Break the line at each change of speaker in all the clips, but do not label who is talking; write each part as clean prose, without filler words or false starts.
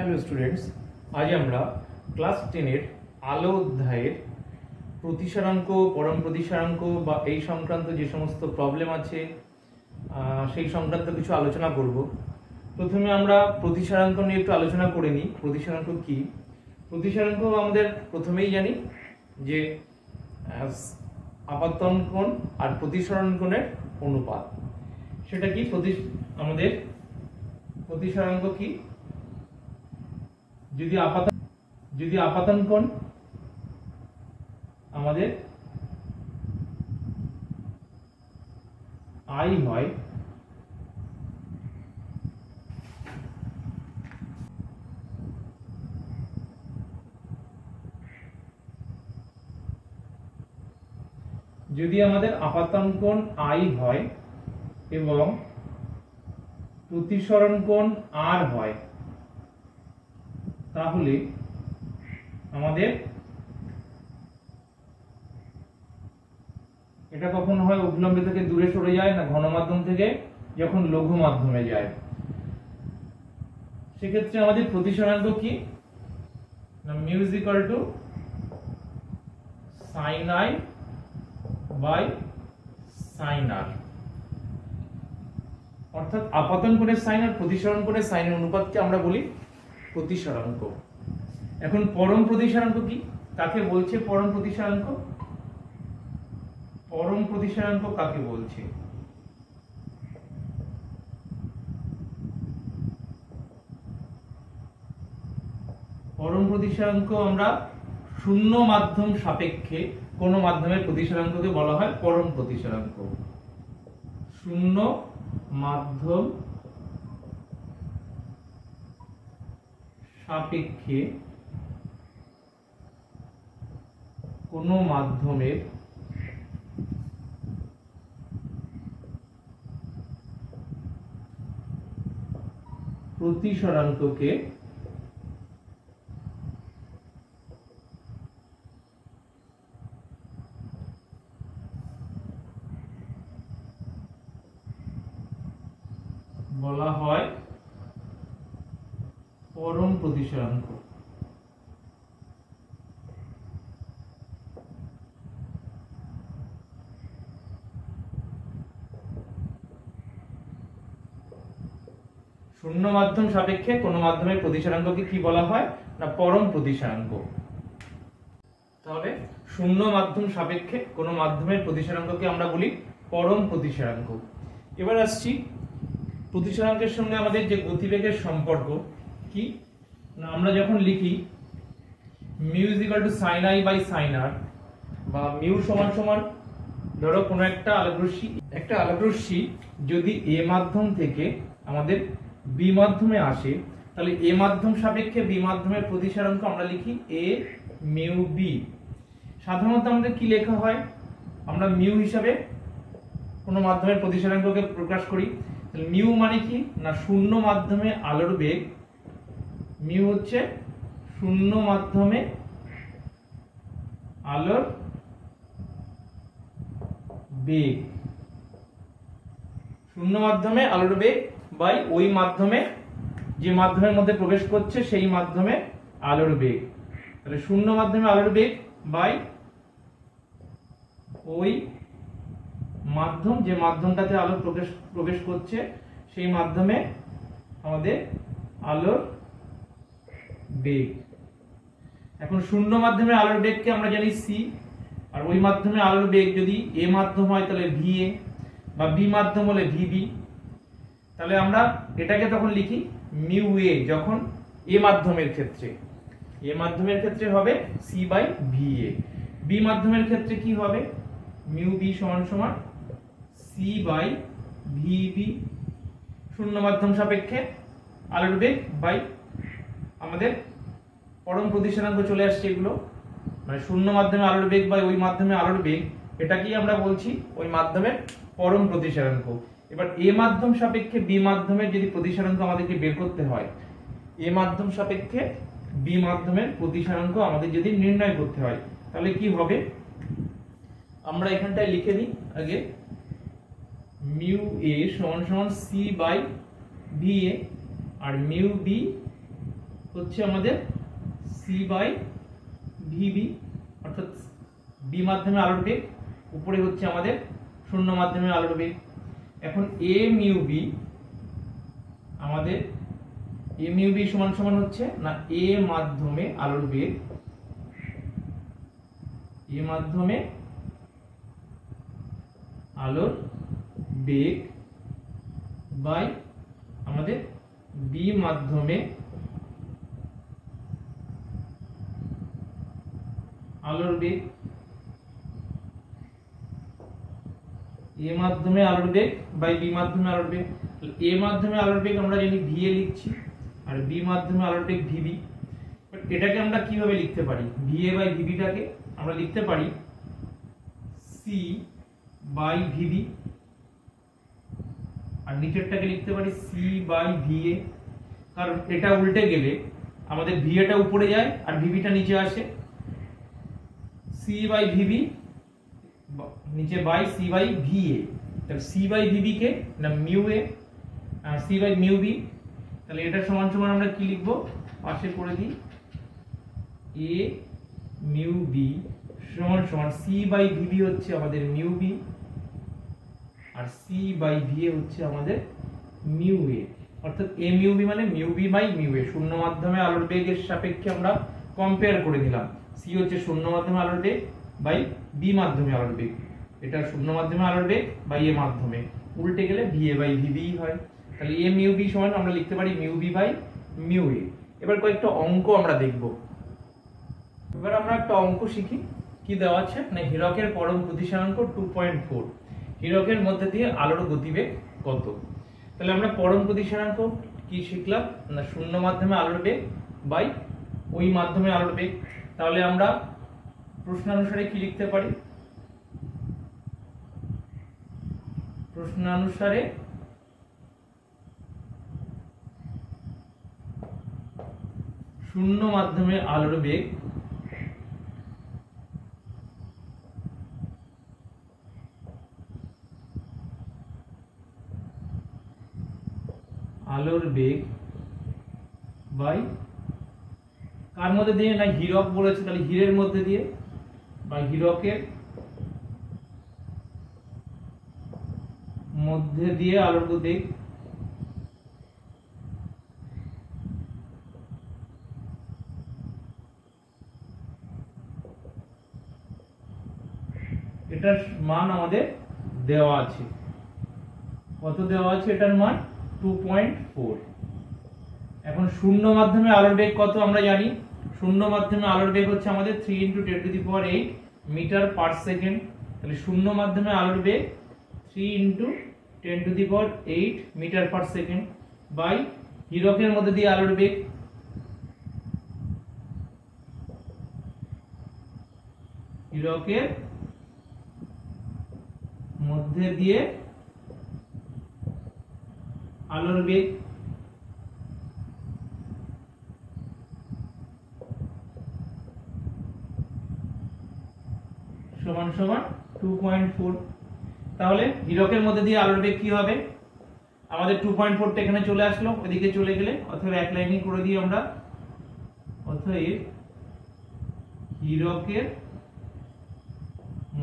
Hello students, আজ আমরা class 10 এর আলো অধ্যায়ের প্রতিসারাঙ্ক, পরম প্রতিসারাঙ্ক বা এই সংক্রান্ত যে সমস্ত প্রবলেম আছে সেই সংক্রান্ত কিছু আলোচনা করব। প্রথমে আমরা প্রতিসারাঙ্ক নিয়ে একটু আলোচনা করে নিই। প্রতিসারাঙ্ক কি? প্রতিসারাঙ্ক আমাদের প্রথমেই জানি যে আপাতন কোণ আর প্রতিসরণ কোণের অনুপাত। সেটা কি? আমাদের প্রতিসারাঙ্ক কি? যদি আপাতন কোণ আমাদের I হয়, যদি আমাদের আপাতন কোণ I হয় এবং প্রতিসরণ কোণ R হয়, তাহলে আমাদের এটা কখন হয়? অভিলম্ব থেকে দূরে সরে যায় না ঘন মাধ্যম থেকে যখন লঘু মাধ্যমে যায়। সেক্ষেত্রে আমাদের প্রতিসরাঙ্ক কি? না mu is equal to sine i by sine r. অর্থাৎ আপাতন কোণের সাইন আর প্রতিসরণ কোণের সাইনের অনুপাতকে আমরা বলি প্রতিসারাঙ্ক। এখন পরম প্রতিসারাঙ্ক কি? কাকে বলছে পরম প্রতিসারাঙ্ক? পরম প্রতিসারাঙ্ক কাকে বলছে? পরম প্রতিসারাঙ্ক আমরা শূন্য মাধ্যম সাপেক্ষে কোন মাধ্যমের প্রতিসারাঙ্ককে বলা হয় পরম প্রতিসারাঙ্ক। শূন্য মাধ্যম সাপেক্ষে কোন মাধ্যমের প্রতিসরাঙ্ককে বলা হয় পরম প্রতিসারাঙ্ক। শূন্য মাধ্যম সাপেক্ষে কোন মাধ্যমের প্রতিসারাঙ্ককে কি বলা হয়? না পরম প্রতিসারাঙ্ক। তাহলে শূন্য মাধ্যম সাপেক্ষে কোন মাধ্যমের প্রতিসারাঙ্ককে আমরা বলি পরম প্রতিসারাঙ্ক। এবার আসছি প্রতিসারাঙ্কের সঙ্গে আমাদের যে গতিবেগের সম্পর্ক কি। না আমরা যখন লিখি mu is equal to sine i by sine r, বা মিউ সমান সমান ধরো কোনো একটা আলোকরশ্মি যদি এ মাধ্যম থেকে আমাদের বি মাধ্যমে আসে, তাহলে এ মাধ্যম সাপেক্ষে বি মাধ্যমের প্রতিসারাঙ্ক আমরা লিখি এ মিউ বি। সাধারণত আমাদের কি লেখা হয়? আমরা মিউ হিসাবে কোনো মাধ্যমের প্রতিসারাঙ্ককে প্রকাশ করি। মিউ মানে কি? না শূন্য মাধ্যমে আলোর বেগ। মিউ হচ্ছে শূন্য মাধ্যমে আলোর বেগ। শূন্য মাধ্যমে আলোর বেগ বাই ওই মাধ্যমে, যে মাধ্যমের মধ্যে প্রবেশ করছে সেই মাধ্যমে আলোর বেগ। তাহলে শূন্য মাধ্যমে আলোর বেগ বাই ওই মাধ্যম, যে মাধ্যমটাতে আলো প্রবেশ করছে সেই মাধ্যমে আমাদের আলোর বেগ। এখন শূন্য মাধ্যমে আলোর বেগকে আমরা জানি সি, আর ওই মাধ্যমে আলোর বেগ যদি এ মাধ্যম হয় তাহলে ভি এ, বা বি মাধ্যম হলে ভিবি। তাহলে আমরা এটাকে তখন লিখি মিউ এ যখন এ মাধ্যমের ক্ষেত্রে হবে C by V A. B মাধ্যমের ক্ষেত্রে কি হবে? মিউ বি সমান সমান সি বাই ভিবি। শূন্য মাধ্যম সাপেক্ষে আলোর বেগ বাই আমাদের পরম প্রতিসারাঙ্ক চলে আসছে এগুলো, মানে শূন্য মাধ্যমে আলোর বেগ বাই ওই মাধ্যমে আলোর বেগ, এটাকেই আমরা বলছি ওই মাধ্যমের পরম প্রতিসারাঙ্ক। এবার এ মাধ্যম সাপেক্ষে বি মাধ্যমের যদি প্রতিসারাঙ্ক আমাদেরকে বের করতে হয়, এ মাধ্যম সাপেক্ষে বি মাধ্যমের প্রতিসারাঙ্ক আমাদের যদি নির্ণয় করতে হয়, তাহলে কি হবে? আমরা এখানটায় লিখে নিই আগে মিউ এ সমান সমান সি বাই ভি এ, আর মিউ বি হচ্ছে আমাদের সি বাই ভিবি, অর্থাৎ বি মাধ্যমে আলোর বেগ, উপরে হচ্ছে আমাদের শূন্য মাধ্যমে আলোর বেগ। এখন এ মিউ বি, আমাদের এ মিউ বি সমান সমান হচ্ছে না এ মাধ্যমে আলোর বেগ, এ মাধ্যমে আলোর বেগ বাই আমাদের বি মাধ্যমে আলোর বেগ। এ মাধ্যমে আলোর বেগ বাই বি মাধ্যমে আলোর বেগ। এ মাধ্যমে আলোর বেগ আমরা জানি ভি এ লিখছি, আর বি মাধ্যমে আলোর বেগ ভিবি। এটাকে আমরা কিভাবে লিখতে পারি? ভি এ বাই ভিবিটাকে আমরা লিখতে পারি সি বাই ভিবি, আর নিচেরটাকে লিখতে পারি সি বাই ভিএ। কারণ এটা উল্টে গেলে আমাদের ভিএটা উপরে যায় আর ভিবিটা নিচে আসে। সি বাই ভিবি নিচে বাই সি বাই ভিএ, তাহলে সি বাই ভিবি কে না mu A, C by mu B. তাহলে এটা সমান সমান আমরা কি লিখবো? পাশে করে দিই, এ মিউ বি সমান সমান সি বাই ভিবি হচ্ছে আমাদের মিউ বি, আর সি বাই ভিএ হচ্ছে আমাদের মিউ এ। অর্থাৎ এ মিউ বি মানে mu B by mu A. শূন্য মাধ্যমে আলোর বেগের সাপেক্ষে আমরা কম্পেয়ার করে দিলাম। সি হচ্ছে শূন্য মাধ্যমে আলোর বেগ বাই বি মাধ্যমে আলোর বেগ, এটা শূন্য মাধ্যমে আলোর বেগ বাই এ মাধ্যমে, উল্টে গেলে ভিএ বাই ভিবি হয়। তাহলে এ মিউ বি সমান আমরা লিখতে পারি mu B by mu A. এবার কয়েকটা অঙ্ক আমরা দেখব। এবার আমরা একটা অঙ্ক শিখি। কি দেওয়া আছে না, হীরকের পরম প্রতিসরাঙ্ক 2.4, হীরকের মধ্যে দিয়ে আলোর গতিবেগ কত? তাহলে আমরা পরম প্রতিসরাঙ্ক কি শিখলাম না, শূন্য মাধ্যমে আলোর বেগ বাই ওই মাধ্যমে আলোর বেগ। তাহলে আমরা প্রশ্নানুসারে কি লিখতে পারি? প্রশ্নানুসারে শূন্য মাধ্যমে আলোর বেগ বাই কার মধ্যে দিয়ে না, হীরক বলেছে, তাহলে হীরের মধ্যে দিয়ে বা হীরকের মধ্যে দিয়ে আলোর বেগ। এটার মান আমাদের দেওয়া আছে, কত দেওয়া আছে? এটার মান 2.4। এখন শূন্য মাধ্যমে আলোর বেগ কত আমরা জানি? শূন্য মাধ্যমে আলোর বেগ হচ্ছে আমাদের 3 × 10⁸ মিটার পার সেকেন্ড। তাহলে শূন্য মাধ্যমে আলোর বেগ 3 × 10⁸ মিটার পার সেকেন্ড বাই হীরকের মধ্যে দিয়ে আলোর বেগ, হীরকের মধ্যে দিয়ে আলোর বেগ সমান সমান 2.4। তাহলে হীরকের মধ্যে দিয়ে আলোর বেগ কি হবে? আমাদের 2.4টা এখানে চলে আসলো, ওইদিকে চলে গেলে, অথবা এক লাইনই করে দিই আমরা। অতএব হীরকের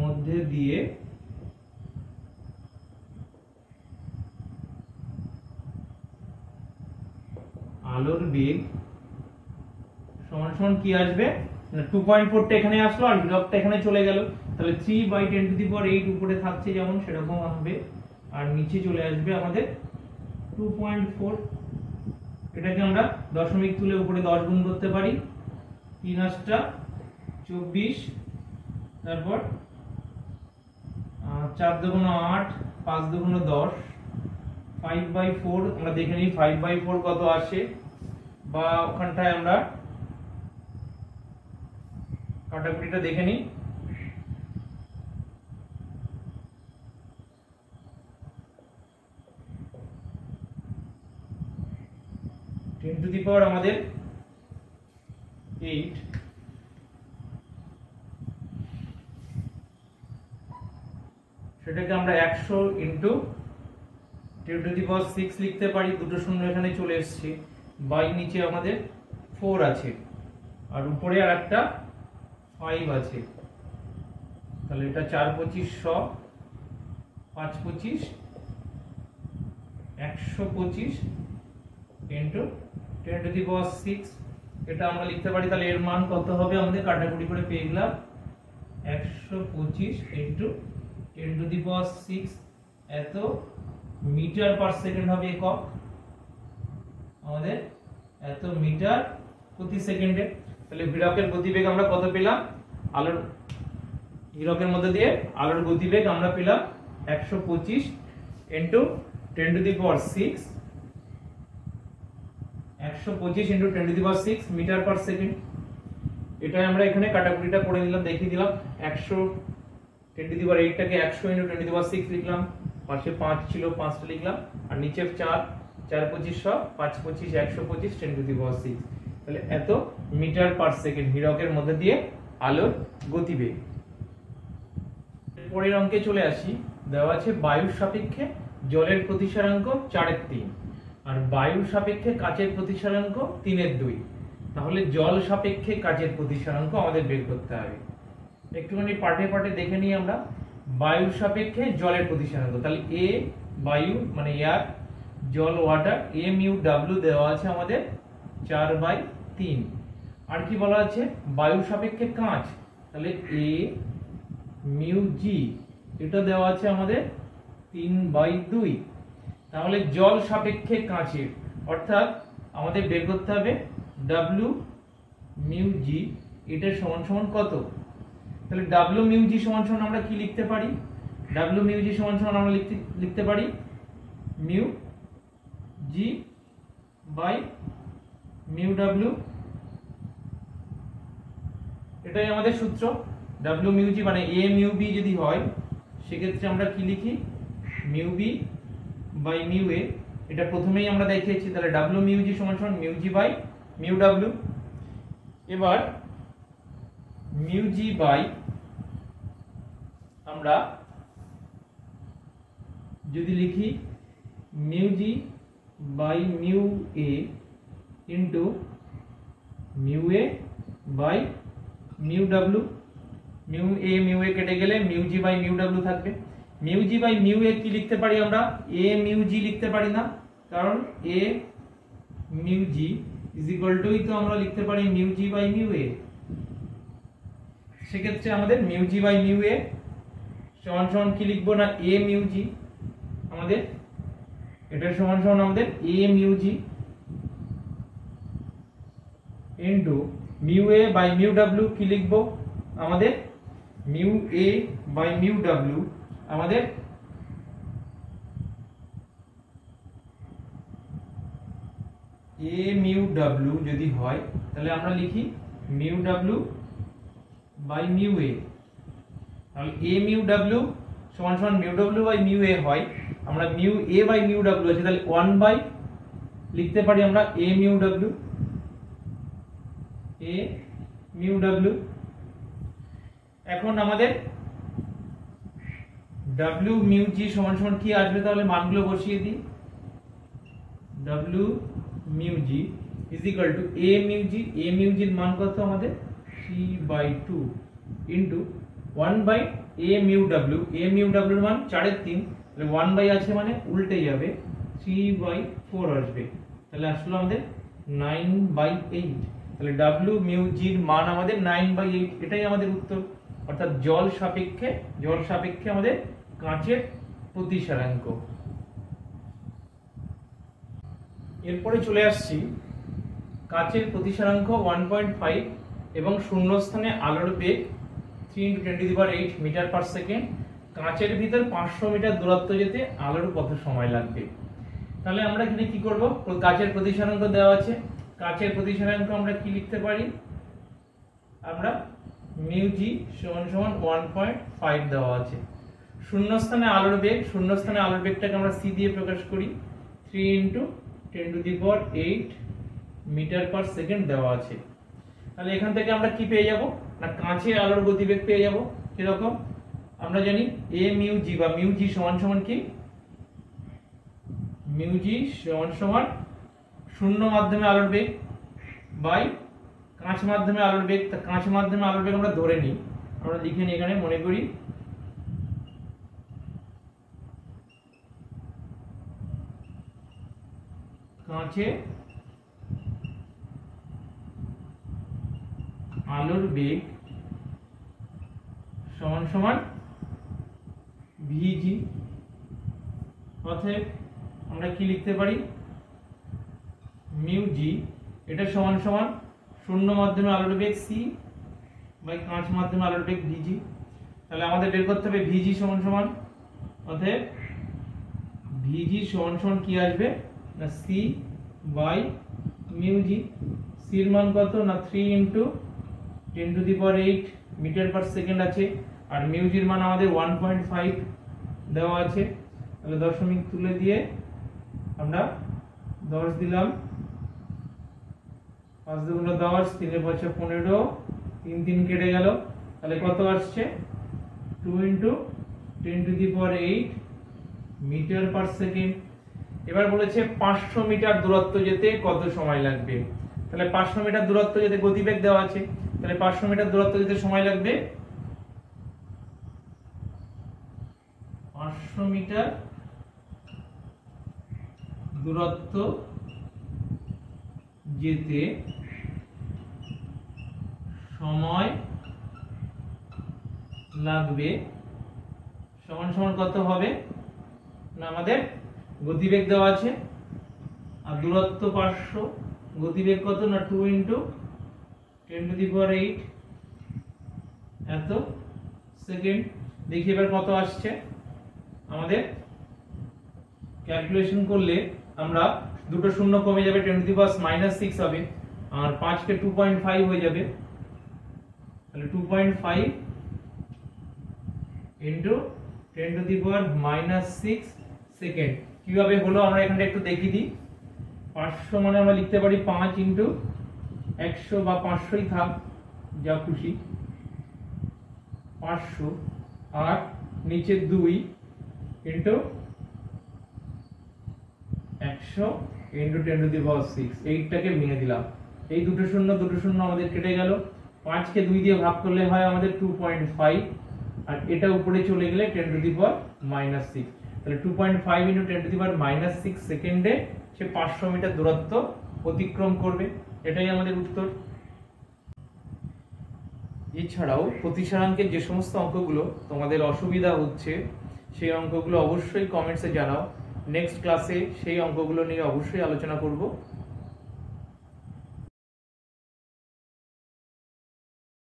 মধ্যে দিয়ে আলোর বেগ সমান সমান কি আসবে? 2.4টা এখানে আসলো আর হীরকটা এখানে চলে গেল, তাহলে 3/10⁸ উপরে থাকছে যেমন সেরকম হবে, আর নিচে চলে আসবে আমাদের 2.4। এটাকে আমরা দশমিক তুলে উপরে 10 গুণ করতে পারি। 3 × 8 = 24, তারপর 4 × 2 = 8, 5 × 2 = 10, 5/4 আমরা দেখে নিই 5/4 কত আসে, বা ওখানটায় আমরা কাটাকুটিটা দেখে নিই। 10⁻⁸ আমাদের 8, সেটাকে আমরা 100 × 10⁶ লিখতে পারি। দুটো শূন্য এখানে চলে এসেছে, বাই নিচে আমাদের 4 আছে, আর উপরে আর একটা 5 আছে, তাহলে এটা 4 25 100, 5 25 125 ইন্টু 10 টু দি পাওয়ার 6। এটা আমরা লিখতে পারি, তাহলে এর মান কত হবে আমাদের কাটাকুটি করে পেয়ে গেলাম 125 ইন্টু 10 টু দি পাওয়ার 6 এত মিটার পার সেকেন্ড হবে একক আমাদের, এত মিটার প্রতি সেকেন্ডে। তাহলে হীরকের গতিবেগ আমরা কত পেলাম, আলোর হীরকের মধ্যে দিয়ে আলোর গতিবেগ আমরা পেলাম 125 into 10 to the power 6, 125 into 10 to the power 6 metre per second. এটাই আমরা এখানে কাটাকুটিটা করে দিলাম, দেখিয়ে দিলাম। 100 10 টু দি পাওয়ার 8 টাকে 100 ইন্টু 10 টু দি পাওয়ার 6 লিখলাম, পাশে 5 ছিল 5টা লিখলাম, আর নিচে 4 4 25 100, 5 25 125 10 টু দি পাওয়ার 6। তাহলে এত মিটার পার সেকেন্ড হীরকের মধ্যে দিয়ে আলোর গতিবেগ। পরের অঙ্কে চলে আসি। দেওয়া আছে বায়ুর সাপেক্ষে জলের প্রতিসরাঙ্ক 4/3 আর বায়ুর সাপেক্ষে কাচের প্রতিসরাঙ্ক 3/2। তাহলে জল সাপেক্ষে কাচের প্রতিসরাঙ্ক আমাদের বের করতে হবে। একটুখানি পাঠে পাঠে দেখে নিই আমরা। বায়ুর সাপেক্ষে জলের প্রতিসরাঙ্ক, তাহলে এ বায়ু মানে এয়ার, জল ওয়াটার, এ মিউ ডাব্লিউ দেওয়া আছে আমাদের 4/3। আর কি বলা আছে, বায়ুর সাপেক্ষে কাঁচ, তাহলে এ মিউ জি এটা দেওয়া আছে আমাদের 3/2। তাহলে জল সাপেক্ষে কাঁচের, অর্থাৎ আমাদের বের করতে হবে ডাব্লিউ মিউ জি এটা সমান সমান কত। তাহলে ডাব্লিউ মিউ জি সমান সমান আমরা কি লিখতে পারি, ডাব্লিউ মিউ জি সমান সমান আমরা লিখতে পারি mu G by mu W, এটাই আমাদের সূত্র। ডাব্লিউ মিউ জি মানে এ মিউ বি যদি হয় সেক্ষেত্রে আমরা কি লিখি mu B by mu A, এটা প্রথমেই আমরা দেখিয়েছি। তাহলে ডাব্লিউ মিউ জি সমান সমান মিউ জি বাই মিউ ডাব্লিউ। এবার মিউ জি বাই আমরা যদি লিখি mu G by mu a into mu A by mu ডাব্লিউ, মিউ এ কেটে গেলে মিউ জি বাই মিউ ডাব্লিউ থাকবে। Mu G by mu a কি লিখতে পারি আমরা, এ মিউ জি লিখতে পারি না, কারণ A mu G is equal to তো আমরা লিখতে পারি mu G by mu A. সেক্ষেত্রে আমাদের mu G by mu A সমান সমান কি লিখবো না, এ মিউ জি, আমাদের এটা সমান সমান আমাদের A mu G into mu A by mu W কি লিখবো আমাদের mu A by mu W, আমাদের এ মিউ ডাব্লিউ যদি হয় তাহলে আমরা লিখি mu W by mu A. তাহলে এ মিউ ডাব্লিউ সমান সমান mu W by mu A হয়, আমরা mu A by mu W আছে, তাহলে 1 বাই লিখতে পারি আমরা A mu W, A mu W. এখন আমাদের ডাব্লিউ মিউ জি সমান সমান কি আসবে, তাহলে মানগুলো বসিয়ে দিই। ডাব্লিউ mu G is equal to a mu g, a mu জির মান কত আমাদের 3/2 into 1 by a mu W, A mu ডাব্লিউর মান 4/3, তাহলে 1 বাই আছে মানে উল্টে যাবে 3/4 আসবে, তাহলে আসলে আমাদের 9/8। তাহলে ডাব্লিউ মিউ জির মান আমাদের 9/8, এটাই আমাদের উত্তর। অর্থাৎ জল সাপেক্ষে আমাদের কাঁচের প্রতিসরাঙ্ক। এরপরে চলে আসছি কাঁচের প্রতিসরাঙ্ক 1.5 এবং শূন্যস্থানে আলোর বেগ 3 × 10⁸ মিটার পার সেকেন্ড। কাঁচের ভিতর 500 মিটার দূরত্ব যেতে আলোর কত সময় লাগবে। তাহলে আমরা এখানে কি করব, কাঁচের প্রতিসরাঙ্ক দেওয়া আছে, কাঁচের প্রতিসরাঙ্ক আমরা কি লিখতে পারি, আমরা মিউ জি সমান সমান 1.5 দেওয়া আছে। শূন্যস্থানে আলোর বেগটাকে আমরা সি দিয়ে প্রকাশ করি, 3 × 10⁸ মিটার পার সেকেন্ড দেওয়া আছে। তাহলে এখান থেকে আমরা কি পেয়ে যাব না, কাঁচের আলোর গতিবেগ পেয়ে যাব। কিরকম, আমরা জানি এ মিউ জি বা মিউ জি সমান সমান কি, মিউ জি সমান সমান শূন্য মাধ্যমে আলোর বেগ বাই কাঁচ মাধ্যমে আলোর বেগ। তা কাঁচ মাধ্যমে আলোর বেগ আমরা ধরে নিই, আমরা লিখে নিই এখানে, মনে করি কাঁচে আলোর বেগ সমান সমান ভিজি। অতএব আমরা কি লিখতে পারি, মিউ জি এটা সমান সমান শূন্য মাধ্যমে আলোর বেগ সি বাই কাঁচ মাধ্যমে আলোর বেগ ভিজি। তাহলে আমাদের বের করতে হবে ভিজি সমান সমান, অতএব ভিজি সমান সমান কি আসবে না সি বাই মিউ জি। সির মান কত না 3 × 10⁸ মিটার পার সেকেন্ড আছে, আর মিউ জির মান আমাদের 1.5 দেওয়া আছে। তাহলে দশমিক তুলে দিয়ে আমরা 10 দিলাম, 5 × 10, 3 × 5 = 15, 3 3 কেটে গেল, তাহলে কত আসছে 2 × 10⁸ মিটার পার সেকেন্ড। এবার বলেছে 500 মিটার দূরত্ব যেতে কত সময় লাগবে। তাহলে 500 মিটার দূরত্ব যেতে গতিবেগ দেওয়া আছে, তাহলে 500 মিটার দূরত্ব যেতে সময় লাগবে 500 মিটার দূরত্ব যেতে সময় লাগবে সমান সমান কত হবে না আমাদের গতিবেগ দেওয়া আছে আর দূরত্ব 500, গতিবেগ কত না 2 × 10⁸ এত সেকেন্ড। দেখি এবার কত আসছে আমাদের। ক্যালকুলেশন করলে আমরা দুটো শূন্য কমে যাবে, 10⁻⁻6 হবে, আর 5 কে 2.5 হয়ে যাবে, তাহলে 2.5 × 10⁻6 সেকেন্ড। কিভাবে হলো আমরা এখানে একটু দেখিয়ে দিই। 500 মানে আমরা লিখতে পারি 5 × 100 বা 500ই থাক, যা খুশি, 500, আর নিচে 2 × 100 × 10⁻6, এইটাকে ভেঙে দিলাম, এই দুটো শূন্য আমাদের কেটে গেল। 5 কে 2 দিয়ে ভাগ করলে হয় আমাদের 2.5, আর এটা উপরে চলে গেলে 10⁻6, তাহলে 2.5 × 10⁻6 সেকেন্ডে সে 500 মিটার দূরত্ব অতিক্রম করবে। এটাই আমাদের উত্তর। এছাড়াও প্রতিসারাঙ্কের যে সমস্ত অঙ্কগুলো তোমাদের অসুবিধা হচ্ছে সেই অঙ্কগুলো অবশ্যই কমেন্টসে জানাও। নেক্সট ক্লাসে সেই অঙ্কগুলো নিয়ে অবশ্যই আলোচনা করব।